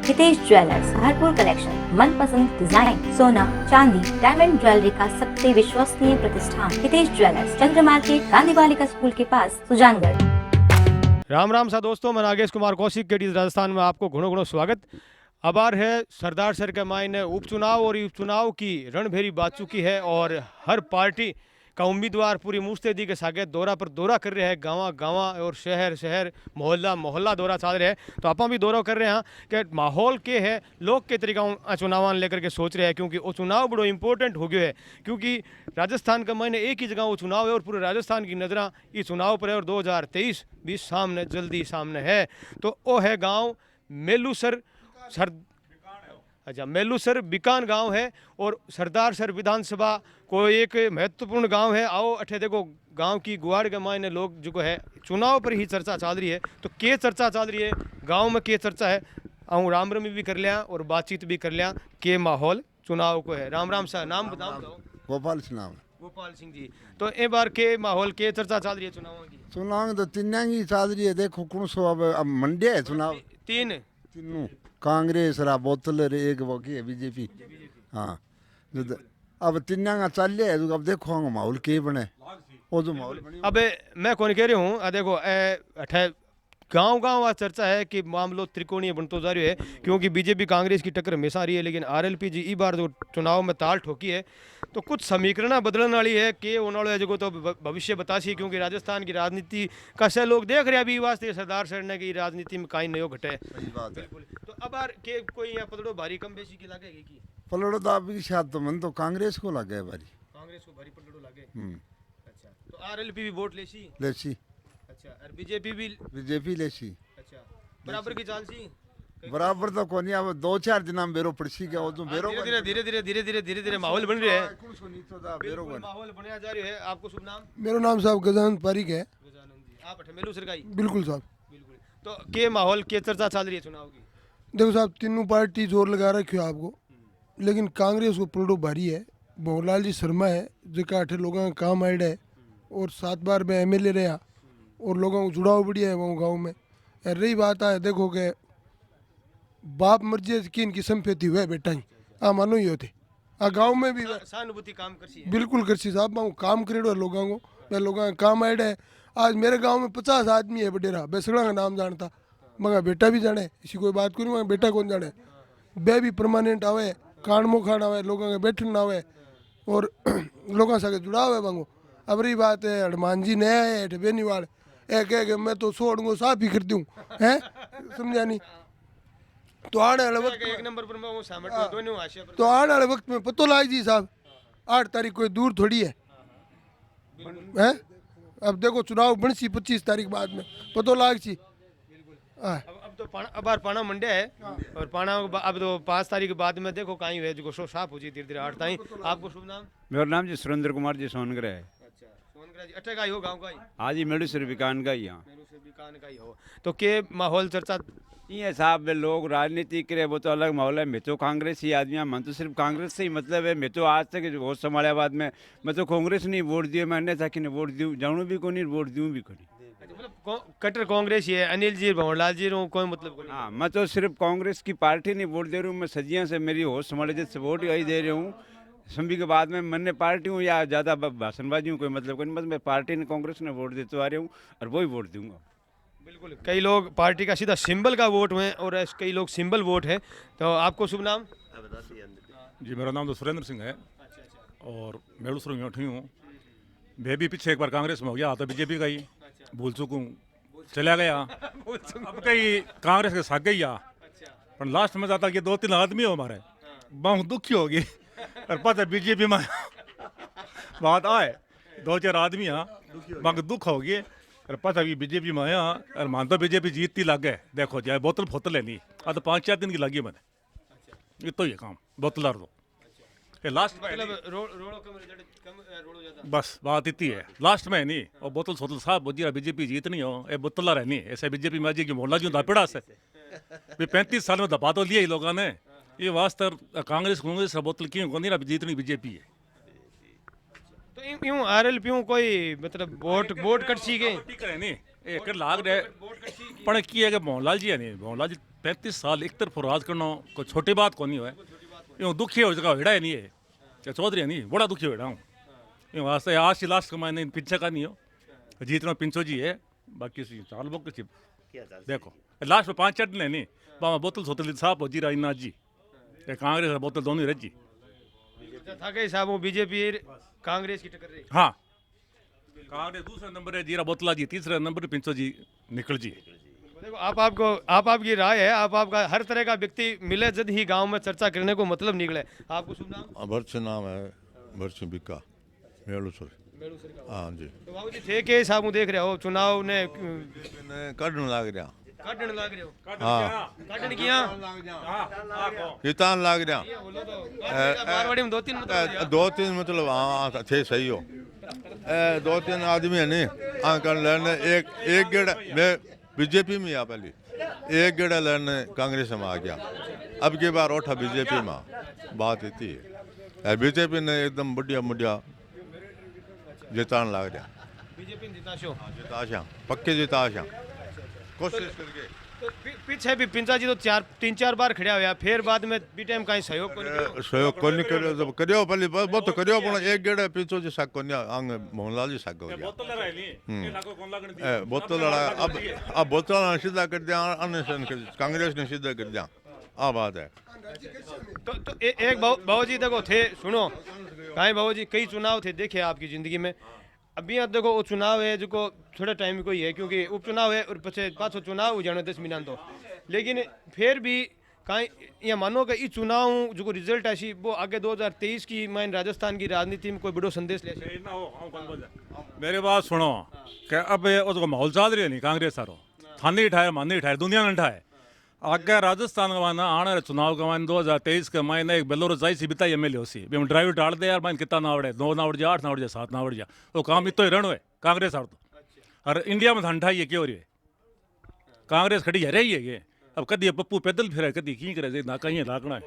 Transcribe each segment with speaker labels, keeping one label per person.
Speaker 1: Hitesh jewellers, भरपूर collection, मनपसंद design, सोना, चांदी, डायमंड ज्वेलरी का सबसे विश्वसनीय प्रतिष्ठान हितेश ज्वेलर्स, चंद्र मार्केट, गांधी बालिका स्कूल के पास, सुजानगढ़।
Speaker 2: राम राम सा दोस्तों, मैं नागेश कुमार कौशिक के राजस्थान में आपको घणो घणो स्वागत। अबार है सरदार सर के मायने उपचुनाव और उपचुनाव की रणभेरी बात चुकी है और हर पार्टी का उम्मीदवार पूरी मुस्तैदी के साथ दौरा पर दौरा कर रहे हैं। गाँव गाँव और शहर शहर मोहल्ला मोहल्ला दौरा चल रहे हैं। तो आप भी दौरा कर रहे हैं कि माहौल के है, लोग के तरीका चुनाव लेकर के सोच रहे हैं, क्योंकि वो चुनाव बड़ो इंपॉर्टेंट हो गया है। क्योंकि राजस्थान का महीने एक ही जगह वो चुनाव है और पूरे राजस्थान की नज़र इस चुनाव पर है और 2023 भी सामने जल्दी सामने है। तो वो है गाँव मेलूसर मेलूसर बिकान गांव है और सरदार सर विधानसभा को एक महत्वपूर्ण गांव है। आओ अठे देखो गांव की गुआड़ के मायने लोग जो है चुनाव पर ही चर्चा चल रही है। तो के चर्चा चल रही है गांव में, के चर्चा है आऊँ राम रमी भी कर लिया और बातचीत भी कर लिया के माहौल चुनाव को है। राम राम सा नाम बताओ।
Speaker 3: गोपाल सिंह।
Speaker 2: गोपाल सिंह जी, तो एक बार के माहौल के चर्चा चल रही है चुनाव की?
Speaker 3: चुनाव तो तीन ही चल रही है। देखो कौन सो अब मंडे है चुनाव।
Speaker 2: तीनों
Speaker 3: कांग्रेस रा बोतल एक वो की है बीजेपी। हाँ अब तीन का चल रहा है। अब देखो माहौल के बने वो जो माहौल बनी।
Speaker 2: अब मैं कौन कह रही हूँ, देखो अठे गांव गांव चर्चा है कि मामलो त्रिकोणीय बनतो जा रही है, क्योंकि बीजेपी कांग्रेस की टक्कर हमेशा रही है। लेकिन आरएलपी जी इस बार जो चुनाव में ताल ठोकी है तो कुछ समीकरण बदलने वाली है कि उन्होंने है जो तो भविष्य बतासी। क्योंकि राजस्थान की राजनीति का से लोग देख रहे हैं अभी वास्ते सरदार सर ने की राजनीति में कहीं नहीं घटे। तो अब के कोई यहाँ पलड़ो भारी कम बेसी की लगेगी की
Speaker 3: पलड़ो तो अभी शायद तो मन तो कांग्रेस को लगे भारी।
Speaker 2: कांग्रेस को भारी पलड़ो लगे। अच्छा, तो आरएलपी भी वोट लेसी। अच्छा, और बीजेपी लेसी। अच्छा, बराबर की चाल सी।
Speaker 3: बराबर तो कोनी। अब 2-4 दिन में बेरो पड़सी के वो जो बेरो
Speaker 2: धीरे माहौल बन रहा है। माहौल बनया जा रहा है। आपको शुभ नाम?
Speaker 4: मेरा नाम साहब गजानंद पारिक है।
Speaker 2: गजानंद जी, आप मेलू सरकाई?
Speaker 4: बिल्कुल साहब,
Speaker 2: बिल्कुल। तो के माहौल के चर्चा चल रही है चुनाव की?
Speaker 4: देखो साहब, तीनों पार्टी जोर लगा रखी है आपको, लेकिन कांग्रेस को पलड़ो भारी है। भंवरलाल जी शर्मा है जो 8 लोगों का काम आयड है और 7 बार में एमएलए रहा और लोगों को जुड़ाव बढ़िया है वहाँ गाँव में। रही बात है, देखो के बाप मर्जी की इनकी संपत्ति हुआ बेटा ही मानो ही होते गाँव में भी
Speaker 2: सहानुभूति काम करसी।
Speaker 4: बिल्कुल करसी साहब, वहाँ काम करेड़ो है लोगों को। मैं लोगों का काम आयड है। आज मेरे गांव में 50 आदमी है बडेरा, बेसड़ा का नाम जानता, मगर बेटा भी जाने, इसी कोई बात करूँ मगर बेटा कौन जाने। बे भी परमानेंट आवे, कानमो खान आवे, लोगों के बैठन आवे और लोगों से जुड़ाव है वहाँ। अब रही बात है हनुमान जी नया है बेनीवाल कह मैं तो छोड़ूंगा साफ ही कर दूँ है, समझा नहीं। तो आने वाले वक्त
Speaker 2: एक नंबर पर मैं सहमत हूं दोनों आशय पर।
Speaker 4: तो आने वाले वक्त में पतो लाग जी साहब, 8 तारीख कोई दूर थोड़ी है हैं। अब देखो चुनाव बनसी 25 तारीख बाद में पतो लाग सी।
Speaker 2: अब तो अब पाना मंडे है और पाना अब तो 5 तारीख के बाद में देखो कहीं है जो साफ हो जी धीरे 8 तारीख। आपको शुभ नाम?
Speaker 5: मेरा नाम जी सुरेंद्र कुमार जी सोनगर है।
Speaker 2: अच्छा, सोनगर जी अट्ठे का ही हो गांव का ही?
Speaker 5: हाँ जी, मेडूसर बिकान का ही। यहाँ
Speaker 2: बिकान का ही हो। तो के माहौल चर्चा
Speaker 5: ये साहब लोग राजनीति करे वो तो अलग माहौल है। मैं तो कांग्रेस ही आदमी है, मन तो सिर्फ कांग्रेस से ही मतलब है। मैं तो आज तक वोट संभाले बाद में मैं तो कांग्रेस नहीं वोट दिए, मैं अन्य था कि वोट दूँ जाऊँ भी को नहीं वोट दूँ भी को नहीं।
Speaker 2: मतलब कट्टर कांग्रेस ही है, अनिल जी भंवरलाल जी कोई मतलब?
Speaker 5: हाँ, मैं तो सिर्फ कांग्रेस की पार्टी नहीं वोट दे रहा हूँ। मैं सजिया से मेरी होश संभाले जैसे वोट यही दे रहा हूँ। संभी के बाद में मैंने पार्टी हूँ या ज़्यादा भाषणबाजी हूँ कोई मतलब को नहीं, बस मैं पार्टी ने कांग्रेस ने वोट देते आ रहा हूँ और वही वोट दूंगा।
Speaker 2: बिल्कुल, कई लोग पार्टी का सीधा सिंबल का वोट है और कई लोग सिंबल वोट है। तो आपको शुभ नाम?
Speaker 6: जी, मेरा नाम तो सुरेंद्र सिंह है और मेलूसर में उठी हूँ। मैं भी पीछे एक बार कांग्रेस में हो गया तो बीजेपी का ही भूल चुकूँ चला गया। अब कहीं कांग्रेस के साथ गई पर लास्ट में जाता कि 2-3 आदमी हो हमारे बहुत दुखी होगी और पता बीजेपी में बात आए 2-4 आदमी वहाँ दुख होगी और पता भी बीजेपी में आया और मान तो बीजेपी जीतती लग गए। देखो जाए बोतल फोतल लेनी तो 5-4 दिन की लगी मैंने। ये तो ये काम बोतलदार तो लास्ट में बस बात इतनी है लास्ट में नहीं। और बोतल सोतल साहब बोझी बीजेपी जीतनी हो ये बोतलदार है नहीं ऐसे बीजेपी में जी की मोहल्ला जी दापेड़ा से 35 साल में दबा तो लिया ही लोगों ने। ये वास्ते कांग्रेस बोतल क्यों को नहीं जीतनी बीजेपी है।
Speaker 2: तो यूं आरएलपी कोई मतलब वोट कट सी गए
Speaker 6: नहीं एक लाग रहे पण की है कि मोहनलाल जी है नहीं, मोहनलाल जी 35 साल एक तरफ राज करना कोई छोटी बात को नहीं है। यूँ दुखी हो जगह हेड़ा है नहीं है, या चौधरी है नहीं, बड़ा दुखी हेड़ा हूँ। यूँ वास्ते आज की लास्ट कमाए नहीं पीछे का नहीं हो, जीतना पिंचो जी है, बाकी चाल बुक देखो लास्ट में 5 चटने नहीं, बाबा बोतल सोतल साफ हो जीरा इन्ना जी, कांग्रेस बोतल दोनों रह जी।
Speaker 2: था के साहब वो बीजेपी कांग्रेस की टक्कर रही।
Speaker 6: हाँ, कांग्रेस दूसरे नंबर है जीरा बोतला जी, तीसरे नंबर पिंचो जी निकल जी।
Speaker 2: देखो आपकी राय है, आपका हर तरह का व्यक्ति मिले जब ही गांव में चर्चा करने को मतलब निकले। आपको शुभ नाम?
Speaker 7: भरत नाम है, भरत बिका मेलुसर। हाँ जी।
Speaker 2: तो बाबू जी थे के साहब देख रहे हो चुनाव ने
Speaker 7: कढ़न लाग रहा।
Speaker 2: काटने लग रहे हो?
Speaker 7: हाँ,
Speaker 2: काटने किया
Speaker 7: जितान लाग रहा।
Speaker 2: मारवाड़ी में 2-3 मतलब
Speaker 7: 2-3 मतलब हाँ थे सही हो। 2-3 आदमी है नहीं हाँ कर लेने एक गेड़ा मैं बीजेपी में आ पहले एक गेड़ा लेने कांग्रेस में आ गया। अब की बार उठा बीजेपी में, बात इतनी है बीजेपी ने एकदम बढ़िया जितान लाग रहा।
Speaker 2: बीजेपी ने
Speaker 7: जिताशा पक्के जिताशा कोशिश करके।
Speaker 2: तो पीछे भी पिंचा जी तो 3-4 बार खड़ा हुआ, फिर बाद में बी टाइम कहीं सहयोग
Speaker 7: सहयोग को नहीं करियो जब करियो पहले बहुत करियो पण एक गेड़े पीछो जी साक कोन्या आंग मोहनलाल जी साक हो गया।
Speaker 6: बोतल लड़ाई नहीं, लाखों कौन लागण दी।
Speaker 7: बोतल लड़ा अब बोतल सीधा कर दिया, अनशन कांग्रेस ने सीधा कर दिया। आ बात है।
Speaker 2: तो एक बाबू जी देखो थे सुनो कहीं बाबू जी कई चुनाव थे देखे आपकी जिंदगी में। अभी यहाँ देखो वो चुनाव है जो थोड़ा टाइम कोई है क्योंकि उपचुनाव है और पछे पाछो चुनाव हो जानो 10 महीना तो, लेकिन फिर भी कहीं यहाँ मानो कि ये चुनाव जो रिजल्ट ऐसी वो आगे 2023 की मान राजस्थान की राजनीति में कोई बड़ो संदेश ले।
Speaker 6: मेरे बात सुनो कि अब उसको माहौल चल रही है नहीं कांग्रेस सारो थाने उठाए माने उठाए दुनिया ने उठाए आगे राजस्थान का माना आने चुनाव का मान 2023 के महीने एक बेलोरो जाई सी बिता एमएलए हो सी भी ड्राइवर डाल दे यार मान कितना ना आवड़े 2 ना आवड़ जा 8 ना आवड़ जा 7 ना आवड़ जा वो काम इतो ही रण है कांग्रेस आड़ तो। और इंडिया में ठंडा ही है क्यों रही है कांग्रेस खड़ी है रही है ये। अब कदी पप्पू पैदल फिर कदी की करे ना कहीं लाकना है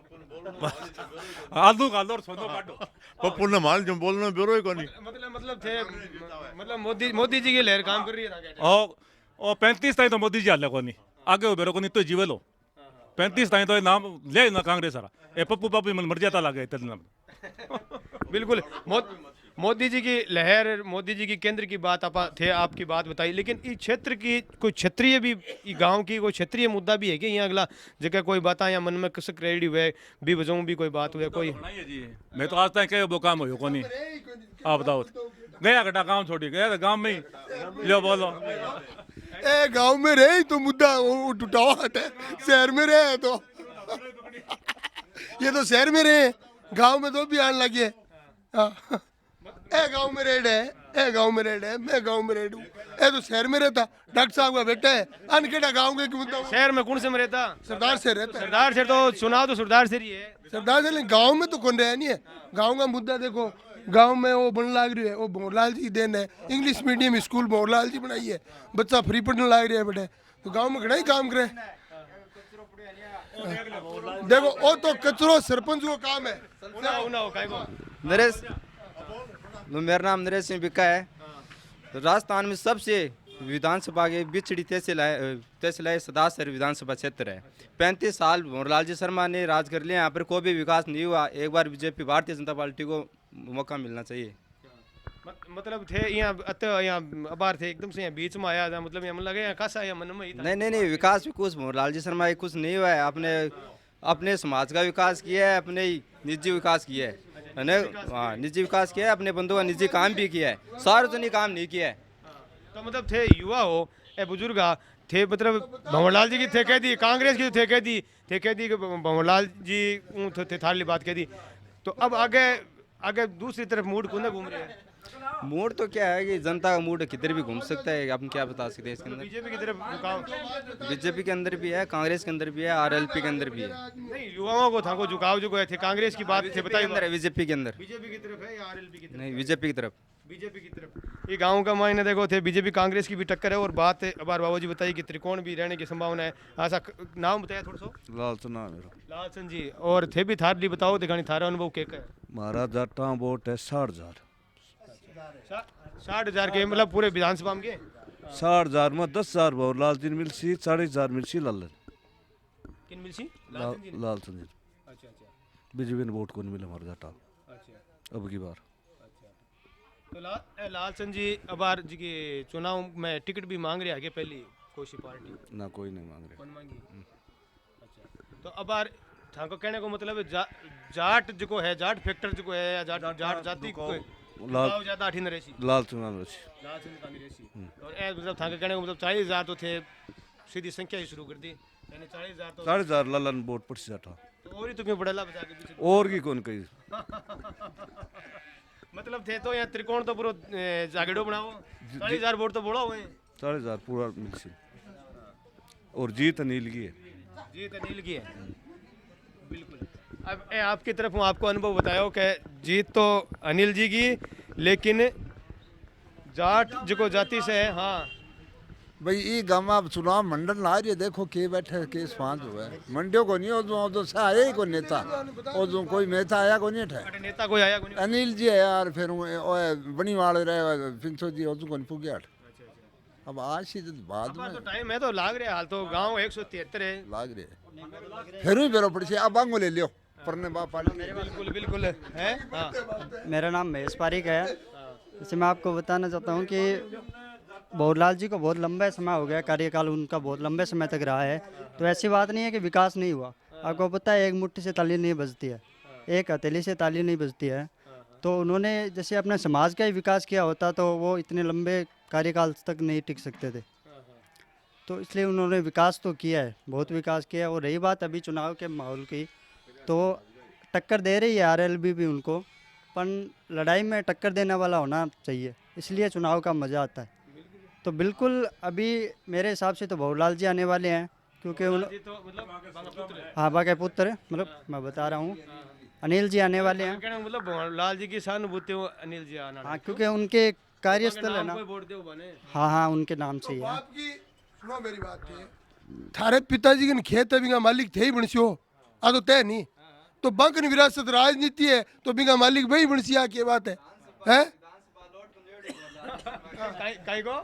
Speaker 6: आलू कालो और सोनो काटो
Speaker 7: पप्पू ने माल जो बोलना ब्यूरो ही कोनी
Speaker 2: मतलब थे मतलब मोदी जी की लहर काम कर रही है
Speaker 6: और 35 ताई तो मोदी जी हाल कोनी आगे बेरो कोनी तो जीवे लो 35 ताई तो नाम ले ना कांग्रेस सारा ए पप्पू पापी मन मर जाता लगे इतना।
Speaker 2: बिल्कुल मोदी जी की लहर मोदी जी की केंद्र की बात थे आपकी बात बताई, लेकिन इस क्षेत्र की कोई क्षेत्रीय भी गांव की कोई क्षेत्रीय मुद्दा भी है कि यहाँ अगला जगह कोई बात यहाँ मन में कसक रेडी हुए भी वजहों भी कोई बात हुए कोई
Speaker 6: मैं तो आज तक कहीं वो काम हो कोनी। आप बताओ गया घटा काम छोड़ी गया तो गांव में ही लो बोलो
Speaker 4: ए गांव में रहे तो मुद्दा टूटावाट है, शहर में रहे तो ये तो शहर में रहे गांव में तो भी आने लगे। ए गांव में रेड है, ए गांव में रेड है, मैं गांव में रेड हूँ। ए तो शहर में रहता डॉक्टर साहब का बेटा है अनकेटा गांव के मुद्दा
Speaker 2: शहर में कौन से में रहता
Speaker 4: सरदार से रहता है।
Speaker 2: सरदार से तो चुनाव तो सरदार से ही है
Speaker 4: सरदार से गांव में तो कौन रहा नहीं है। गांव का मुद्दा देखो गांव में वो बन लाग रही है वो भंवरलाल जी देन है इंग्लिश मीडियम स्कूल भंवरलाल जी बनाई है बच्चा फ्री पढ़ने लाग रहा है बेटे तो गांव में घना ही काम करे। देखो वो तो कचरो सरपंच को काम है।
Speaker 8: नरेश मेरा नाम नरेश सिंह बिक्का है। राजस्थान में सबसे विधानसभा के बिछड़ी तहसील सदासर विधानसभा क्षेत्र है। 35 साल भंवरलाल जी शर्मा ने राज कर लिया, यहाँ पर कोई भी विकास नहीं हुआ। एक बार बीजेपी भारतीय जनता पार्टी को मौका मिलना चाहिए।
Speaker 2: मतलब थे यहाँ अबार थे एकदम से यहाँ बीच में आया था मतलब यहाँ लगे यहाँ कैसा यहाँ मन में ही था।
Speaker 8: नहीं विकास भी कुछ भंवरलाल जी शर्मा कुछ नहीं हुआ है। अपने समाज का विकास किया है, अपने निजी विकास किया है ना। हाँ निजी विकास किया है, अपने बंधुओं का निजी काम भी किया है, सार्वजनिक काम नहीं किया है।
Speaker 2: तो मतलब थे युवा हो ए बुजुर्ग थे मतलब भंवरलाल जी की थे कह दी कांग्रेस की थे कह दी कि भंवरलाल जी थे थाली बात कह दी। तो अब आगे दूसरी तरफ मूड कौन घूम रहे हैं।
Speaker 8: मूड तो क्या है कि जनता का मूड किधर भी घूम सकता है। आप क्या बता सकते हैं इसके अंदर।
Speaker 2: बीजेपी की तरफ
Speaker 8: बीजेपी के अंदर भी है, कांग्रेस के अंदर भी है, आरएलपी के अंदर भी है।
Speaker 2: नहीं युवाओं को था को झुकाव जो थे कांग्रेस की बात थे बताइए
Speaker 8: अंदर है बीजेपी के अंदर।
Speaker 2: बीजेपी की तरफ है या आरएलपी की तरफ।
Speaker 8: नहीं बीजेपी की तरफ।
Speaker 2: बीजेपी की तरफ ये गांव का मायने देखो थे बीजेपी कांग्रेस की भी टक्कर है और बात अबार बाबू जी बताइए कि त्रिकोण भी रहने की संभावना है। ऐसा नाम बताया थोड़ा सा।
Speaker 9: लालचंद नाम मेरा।
Speaker 2: लालचंद जी और थे भी थारली बताओ दिखानी थारा अनुभव क्या है।
Speaker 9: महाराज जाटा वोट है 60,000।
Speaker 2: 60,000 के मतलब पूरे विधानसभा में के
Speaker 9: 60,000 में 10,000 भवरलाल जी मिल सी 40,000 मिल सी लाल
Speaker 2: किन मिल सी
Speaker 9: लाल चंद जी
Speaker 2: अच्छा अच्छा
Speaker 9: बीजेपी ने वोट को नहीं मिला हमारे जाटा
Speaker 2: अच्छा
Speaker 9: अब की बार
Speaker 2: तो लालचंद जी अब बार जी के चुनाव में टिकट भी मांग रहे आगे पहली कोई पार्टी
Speaker 9: ना कोई नहीं मांग रहे
Speaker 2: कौन मांगी अच्छा तो अब बार ठाको कहने को मतलब है जाट जो है जाट फैक्टर जो है या जाट जाति को
Speaker 9: लाल
Speaker 2: ज्यादा अठीन रेसी
Speaker 9: लाल चुनाव रसी
Speaker 2: लालचंद कांग्रेसी और ए मतलब ठाको कहने को मतलब 40,000 तो थे सीधी संख्या ही शुरू कर दी यानी 40,000 तो
Speaker 9: 40,000 लालन वोट पड़ जाटा
Speaker 2: तो और ही तो क्यों बढ़ेला बचा के पीछे
Speaker 9: और की कौन कही
Speaker 2: मतलब थे तो यहाँ त्रिकोण तो पूरा जागेड़ो बनाओ 40,000 वोट तो बोला हुए
Speaker 9: 40,000 पूरा मिल सी और जीत अनिल की है
Speaker 2: जीत अनिल की है बिल्कुल अब आपकी तरफ हूँ आपको अनुभव बताओ कि जीत तो अनिल जी की लेकिन जाट जो जाति से है हाँ
Speaker 3: भाई ये गाँव में चुनाव मंडल ला रही है देखो के बैठे के स्वाद हुआ है मंडियों को नहीं हो जो से आया ही को नेता और जो कोई नेता आया को नहीं ठे
Speaker 2: नेता कोई आया कोई
Speaker 3: अनिल जी है यार फिर बनी वाले रहे पिंचो जी और को नहीं पुगे अब आज ही बाद में
Speaker 2: तो टाइम है तो लाग रहा हाल तो गांव 173 है
Speaker 3: लाग रहे फिर भी बेरो पड़ी अब आंगो ले लियो परने बाप पार्टी
Speaker 2: बिल्कुल बिल्कुल है हाँ
Speaker 10: मेरा नाम महेश पारिक है। जैसे मैं आपको बताना चाहता हूँ कि भवरलाल जी को बहुत लंबा समय हो गया, कार्यकाल उनका बहुत लंबे समय तक रहा है। तो ऐसी बात नहीं है कि विकास नहीं हुआ। आपको पता है एक मुट्ठी से ताली नहीं बजती है, एक हथेली से ताली नहीं बजती है। तो उन्होंने जैसे अपने समाज का ही विकास किया होता तो वो इतने लंबे कार्यकाल तक नहीं टिक सकते थे। तो इसलिए उन्होंने विकास तो किया है, बहुत विकास किया है। और रही बात अभी चुनाव के माहौल की, तो टक्कर दे रही है आरएलबी भी उनको, पर लड़ाई में टक्कर देने वाला होना चाहिए, इसलिए चुनाव का मज़ा आता है। तो बिल्कुल अभी मेरे हिसाब से तो भवरलाल जी आने वाले हैं, क्योंकि हाँ बाके पुत्र मतलब मैं बता रहा हूँ अनिल जी आने वाले हैं।
Speaker 2: मतलब भवरलाल जी की सहानुभूति अनिल जी आना,
Speaker 10: हाँ क्योंकि उनके कार्यस्थल है ना। हाँ हाँ उनके नाम से ही है।
Speaker 4: आपकी सुनो मेरी बात है, थारे पिताजी के खेत है बिंगा मालिक थे ही बनसियो आ तो तय नहीं तो बंकन विरासत राजनीति है तो बिंगा मालिक वही बनसिया की बात है
Speaker 2: काई को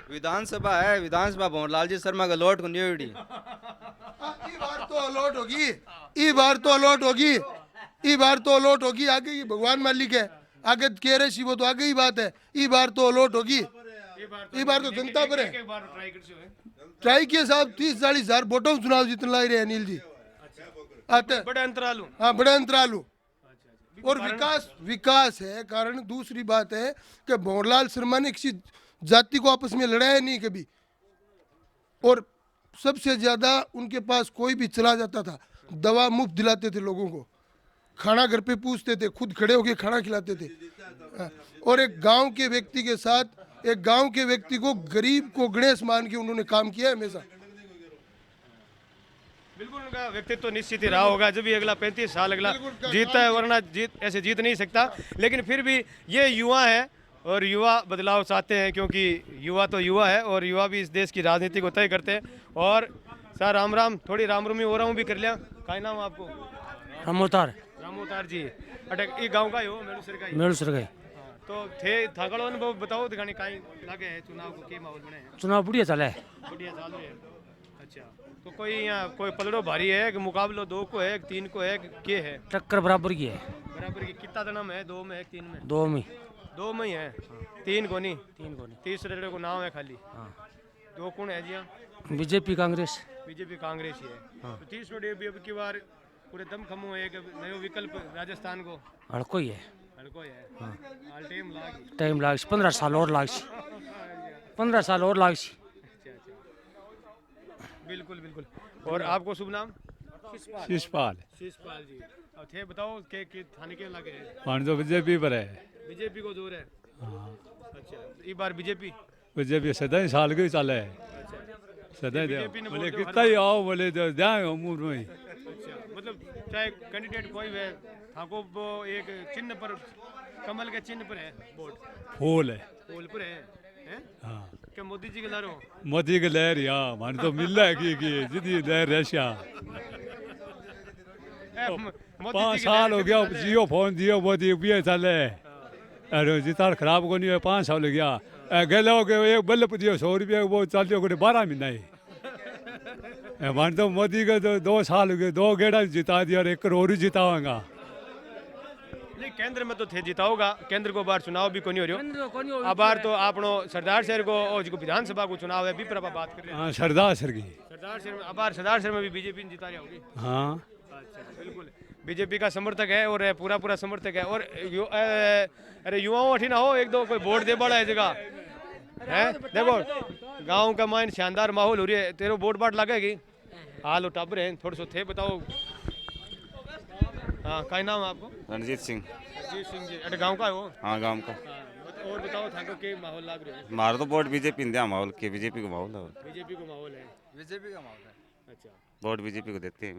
Speaker 8: विधानसभा है, विधानसभा भवरलाल जी शर्मा का लौट को नहीं उड़ी।
Speaker 4: बार तो अलॉट होगी, ई बार तो अलॉट होगी, ई बार तो अलॉट होगी। आगे ही भगवान मालिक है, आगे कह रहे वो तो आगे ही बात है। ई बार तो अलॉट होगी, ई बार तो जनता पर है। ट्राई किए साहब 30-40 हजार वोटों चुनाव जीतने ला रहे अनिल जी आते
Speaker 2: बड़े अंतराल।
Speaker 4: हाँ बड़े अंतराल। और विकास है कारण। दूसरी बात है कि भवरलाल शर्मा ने किसी जाति को आपस में लड़ाया नहीं कभी, और सबसे ज्यादा उनके पास कोई भी चला जाता था दवा मुफ्त दिलाते थे लोगों को, खाना घर पे पूछते थे, खुद खड़े होके खाना खिलाते थे। और एक गांव के व्यक्ति के साथ, एक गांव के व्यक्ति को, गरीब को गणेश मान के उन्होंने काम किया है हमेशा।
Speaker 2: बिल्कुल उनका व्यक्तित्व तो निश्चित ही रहा होगा। जब भी अगला 35 साल अगला जीतता है, वरना ऐसे जीत नहीं सकता। लेकिन फिर भी ये युवा है और युवा बदलाव चाहते हैं, क्योंकि युवा तो युवा है और युवा भी इस देश की राजनीति को तय करते हैं। और सर राम राम, थोड़ी रामरूमी हो रहा हूँ भी कर लिया। का नाम आपको? रामोतार जी। अटक ये गांव का ही हो? मेलूसर का ही। तो थे थाकड़ो अनुभव बताओ दिखाने का लगे है चुनाव को के माहौल बने हैं?
Speaker 11: चुनाव बढ़िया चला है,
Speaker 2: बढ़िया चाल रही है। अच्छा तो कोई यहाँ कोई पलड़ो भारी है कि मुकाबलो 2 को है, 3 को है, के है?
Speaker 11: टक्कर बराबर की है।
Speaker 2: बराबर की। कितना जन्म है? 2 में है 3 में?
Speaker 11: 2 में।
Speaker 2: 2 में ही है। 3 को नहीं?
Speaker 11: 3 को नहीं।
Speaker 2: तीसरे को नाम है खाली।
Speaker 11: हाँ
Speaker 2: 2 कौन है जी?
Speaker 11: बीजेपी कांग्रेस।
Speaker 2: बीजेपी कांग्रेस ही है।
Speaker 11: हाँ।
Speaker 2: तो तीसरे भी अब की बार पूरे दम खमो है एक नयो विकल्प राजस्थान को
Speaker 11: हड़को ही है।
Speaker 2: हड़को है।
Speaker 11: हाँ
Speaker 2: हाल
Speaker 11: टाइम लाग 15 साल और लाग 15 साल और लाग।
Speaker 2: बिल्कुल बिल्कुल। और आपको शुभ नाम?
Speaker 6: शिषपाल
Speaker 2: जी। अब थे बताओ के थाने के लगे है?
Speaker 6: मान तो बीजेपी पर है।
Speaker 2: बीजेपी को जोर है। अच्छा इस बार
Speaker 6: बीजेपी सदा ही साल के चले है। सदा बोले कितना ही आओ, बोले तो जाए उम्र में।
Speaker 2: अच्छा मतलब चाहे कैंडिडेट कोई है, थाको वो एक चिन्ह पर, कमल के चिन्ह पर है वोट?
Speaker 6: फूल है।
Speaker 2: फूल पर है?
Speaker 6: हाँ
Speaker 2: क्या मोदी जी के लहरों?
Speaker 6: मोदी के लहर या मान तो मिल रहा है कि जितनी लहर रशिया 5 साल हो गया जियो फोन जियो मोदी भी चले। अरे जितना खराब को नहीं है 5 साल हो गया
Speaker 12: गलो के एक बल्ब दियो 100 रुपया वो चलियो को 12 महीना ही मान तो मोदी का तो 2 साल हो गए 2 गेड़ा जिता दिया और 1 करोड़ ही जितावांगा।
Speaker 2: नहीं केंद्र में तो थे जिताओगा केंद्र को बार चुनाव भी कोनी हो रही अब बार तो आपनो सरदार शहर को और जो विधानसभा को चुनाव है भी पर बात कर रहे हैं।
Speaker 12: हाँ सरदार शहर की
Speaker 2: सरदार शहर में अब बार सरदार शहर में भी बीजेपी ने जिता रही होगी।
Speaker 12: हाँ
Speaker 2: अच्छा बिल्कुल बीजेपी का समर्थक है और पूरा समर्थक है और अरे युवाओं अठी ना हो एक दो कोई वोट दे बड़ा है जगह है देखो गांव का माइन शानदार माहौल हो रही है तेरे वोट बाट लगेगी हाल टाबर है थोड़ा सो थे बताओ। हाँ क्या नाम है आपको?
Speaker 8: रणजीत सिंह
Speaker 2: जी अरे गांव का है वो?
Speaker 8: हाँ गांव का।
Speaker 2: और बताओ था के माहौल लग रहा है?
Speaker 8: हमारा तो वोट बीजेपी इंडिया माहौल के बीजेपी का माहौल है।
Speaker 2: बीजेपी को माहौल है
Speaker 8: बीजेपी का माहौल है।
Speaker 2: अच्छा
Speaker 8: वोट बीजेपी को देते हैं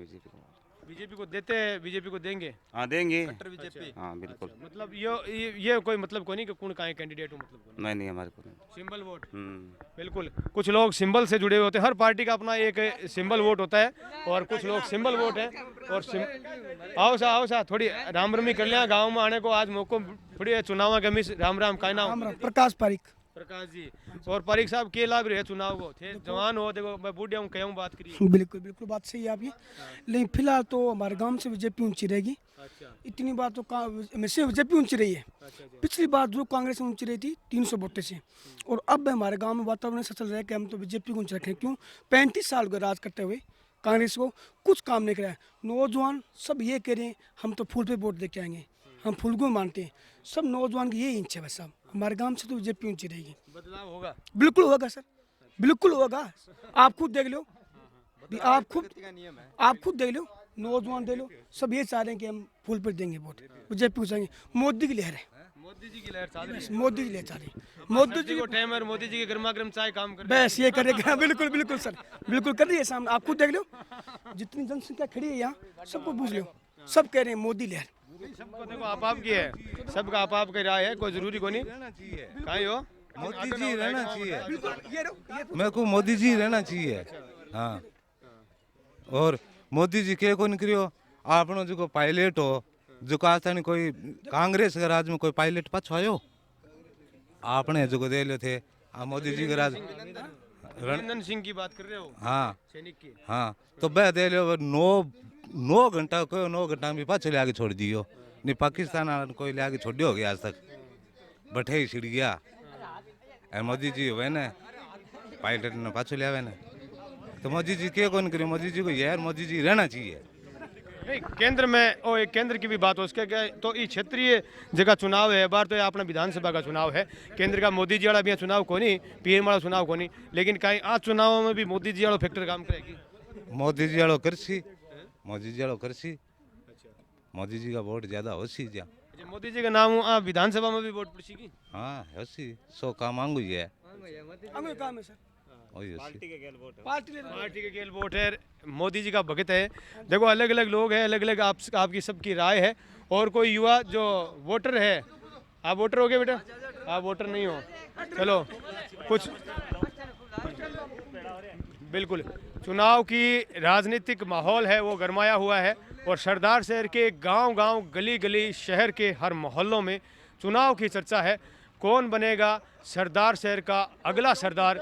Speaker 2: बीजेपी को देते हैं बीजेपी को देंगे।
Speaker 8: हाँ देंगे
Speaker 2: बीजेपी
Speaker 8: हाँ बिल्कुल।
Speaker 2: मतलब ये कोई मतलब को नहीं कि कौन का कैंडिडेट हो मतलब
Speaker 8: नहीं हमारे को
Speaker 2: सिंबल वोट बिल्कुल कुछ लोग सिंबल से जुड़े हुए होते हैं हर पार्टी का अपना एक सिंबल वोट होता है और कुछ लोग सिंबल वोट है और आओ सा थोड़ी राम रमी कर लिया गाँव में आने को आज मौको थोड़ी चुनाव का मिस राम का नाम
Speaker 10: प्रकाश पारिक
Speaker 2: प्रकाश जी और पारिक साहब के लाभ रहे चुनाव को थे जवान हो देखो मैं बूढ़ा हूँ कहूँ बात करिए।
Speaker 10: बिल्कुल बात सही है आपकी लेकिन फिलहाल तो हमारे गांव से बीजेपी ऊंची रहेगी। इतनी बात तो हमेशा बीजेपी ऊंची रही है। पिछली बार जो कांग्रेस ऊंची रही थी 300 वोटों से और अब हमारे गांव में वातावरण ऐसा चल रहा है कि हम तो बीजेपी को ऊंचा रखें। क्यों 35 साल का राज करते हुए कांग्रेस को कुछ काम नहीं कराया। नौजवान सब ये कह रहे हैं हम तो फूल पे वोट दे के आएंगे हम फूल को मानते हैं। सब नौजवान की यही इच्छा है साहब हमारे गांव से तो बीजेपी ऊंची रहेगी।
Speaker 2: बदलाव होगा
Speaker 10: बिल्कुल होगा सर बिल्कुल होगा। आप खुद देख लो आप खुद देख लो नौजवान देख लो सब ये चाह रहे हैं कि हम फूल पर देंगे वोट बीजेपी को जाएंगे। मोदी की लहर है
Speaker 2: मोदी जी की लहर चाल रही है
Speaker 10: मोदी की लहर चाह रही है मोदी जी
Speaker 2: को टाइम और मोदी जी के गर्मा गर्म चाय काम कर
Speaker 10: बस ये करेगा। बिल्कुल सर बिल्कुल कर रही है सामने आप खुद देख लो जितनी जनसंख्या खड़ी है यहाँ सबको पूछ लो सब कह रहे हैं मोदी लहर।
Speaker 2: सबको देखो आप की है सबका आप की राय है कोई जरूरी को नहीं कहीं हो
Speaker 13: मोदी जी रहना चाहिए मेरे को मोदी जी रहना चाहिए। हाँ और मोदी जी के को निकलियो आपनो जो पायलट हो जो कहा कोई कांग्रेस के राज में कोई पायलट पाछो आयो आपने जो दे लो थे मोदी जी के राज
Speaker 2: रंजन सिंह की बात कर रहे हो?
Speaker 13: हाँ
Speaker 2: सैनिक की
Speaker 13: हाँ तो वह दे लो 9 घंटा को 9 घंटा में पाछो ले आगे छोड़ दियो नहीं पाकिस्तान कोई ले आगे छोड़ियो हो गया आज तक बैठे ही छिड़ गया और मोदी जी हुए ना पायलट ने पाछो ले आवे ना तो मोदी जी के कौन करे मोदी जी को यार मोदी जी रहना चाहिए।
Speaker 2: नहीं केंद्र में और एक केंद्र की भी बात हो उसके क्या तो ये क्षेत्रीय जगह चुनाव है बार तो ये अपना विधानसभा का चुनाव है केंद्र का मोदी जी वाला भी चुनाव को नहीं पीएम वाला चुनाव को नहीं लेकिन कहीं आज चुनाव में भी मोदी जी वाला फैक्टर काम करेगी।
Speaker 13: मोदी जी वालों करसी मोदी जी वालों करसी मोदी जी का वोट ज्यादा होसी जा
Speaker 2: मोदी जी का नाम विधानसभा में भी वोट पड़ेगी।
Speaker 13: हाँ होसी 100 काम मांगू ही है
Speaker 10: काम है सर
Speaker 2: पार्टी के गेल वोट है मोदी जी का भगत है। देखो अलग अलग लोग हैं अलग अलग आपकी सबकी राय है और कोई युवा जो वोटर है आप वोटर हो गए बेटा आप वोटर नहीं हो चलो कुछ बिल्कुल चुनाव की राजनीतिक माहौल है वो गरमाया हुआ है और सरदार शहर के गांव गली गली शहर के हर मोहल्लों में चुनाव की चर्चा है। कौन बनेगा सरदार शहर का अगला सरदार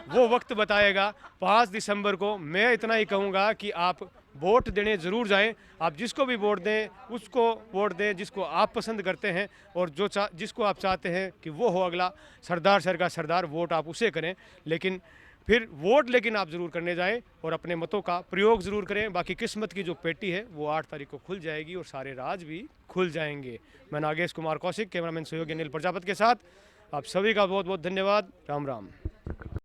Speaker 2: वो वक्त बताएगा 5 दिसंबर को। मैं इतना ही कहूँगा कि आप वोट देने ज़रूर जाएं। आप जिसको भी वोट दें उसको वोट दें जिसको आप पसंद करते हैं और जिसको आप चाहते हैं कि वो हो अगला सरदार शहर का सरदार वोट आप उसे करें। लेकिन फिर वोट लेकिन आप ज़रूर करने जाएं और अपने मतों का प्रयोग ज़रूर करें। बाकी किस्मत की जो पेटी है वो 8 तारीख को खुल जाएगी और सारे राज भी खुल जाएंगे। मैं नागेश कुमार कौशिक कैमरामैन सहयोगी अनिल प्रजापति के साथ आप सभी का बहुत बहुत धन्यवाद। राम राम।